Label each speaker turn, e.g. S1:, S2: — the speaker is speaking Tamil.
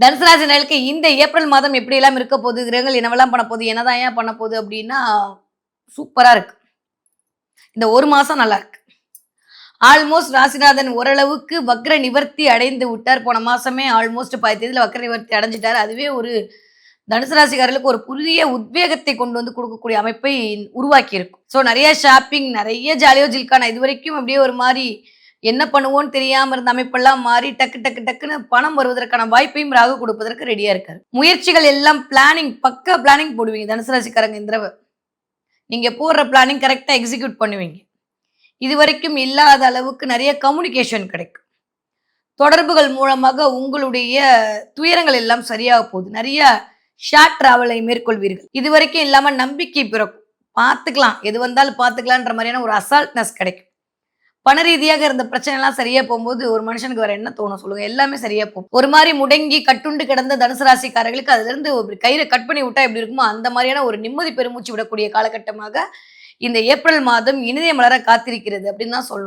S1: தனுசு ராசி நேயர்களுக்கு இந்த ஏப்ரல் மாதம் எப்படியெல்லாம் இருக்க போகுது? கிரகங்கள் என்னவெல்லாம் பண்ண போகுது? என்னதான் ஏன் பண்ண போகுது? அப்டின்னா, சூப்பரா இருக்கு. இந்த 1 மாசம் நல்லா இருக்கு. ஆல்மோஸ்ட் ராசிநாதன் ஓரளவுக்கு வக்ர நிவர்த்தி அடைந்து விட்டார். போன மாசமே ஆல்மோஸ்ட் பாதி தேதியில வக்ர நிவர்த்தி அடைஞ்சுட்டாரு. அதுவே ஒரு தனுசு ராசிக்காரர்களுக்கு ஒரு புதிய உத்வேகத்தை கொண்டு வந்து குடுக்கக்கூடிய அமைப்பை உருவாக்கி இருக்கும். ஸோ நெறைய ஷாப்பிங், நெறைய ஜாலியோ ஜில்கானா இதுவரைக்கும் அப்படியே ஒரு மாரி என்ன பண்ணுவோம்னு தெரியாம இருந்த அமைப்பெல்லாம் மாறி டக்கு டக்கு டக்குன்னு பணம் வருவதற்கான வாய்ப்பையும் ராகு குடுப்பதற்கு ரெடியா இருக்காரு. முயற்சிகள் எல்லாம் பிளானிங் பக்கா பிளானிங் போடுவீங்க தனுசு ராசிக்காரங்க இந்த தடவ. நீங்க போடுற பிளானிங் கரெக்ட்டா எக்ஸிக்யூட் பண்ணுவீங்க. இதுவரைக்கும் இல்லாத அளவுக்கு நெறைய கம்யூனிகேஷன் கிடைக்கும். தொடர்புகள் மூலமாக உங்களுடைய துயரங்கள் எல்லாம் சரியாக போகுது. நெறைய ஷார்ட் டிராவலை மேற்கொள்வீர்கள். இதுவரைக்கும் இல்லாம நம்பிக்கை பிறக்கும். பார்த்துக்கலாம். எது வந்தாலும் பார்த்துக்கலான்ற மாரியான ஒரு அசால்ட்னஸ் கிடைக்கும். பண ரீதியாக இருந்த பிரச்சனைலாம் சரியா போம்போது, ஒரு மனுஷனுக்கு வேற என்ன தோணும் சொல்லுங்க? எல்லாமே சரியா போகும். ஒரு மாரி முடங்கி கட்டுண்டு கிடந்த தனுசு ராசிக்காரர்களுக்கு அதிலிருந்து ஒரு கயிற கட் பண்ணி விட்டா எப்படி இருக்குமோ, அந்த மாரியான ஒரு நிம்மதி பெருமூச்சு விடக்கூடிய காலகட்டமாக இந்த ஏப்ரல் மாதம் இனிதே மலர காத்திருக்கிறது அப்படின்னு தான் சொல்லணும்.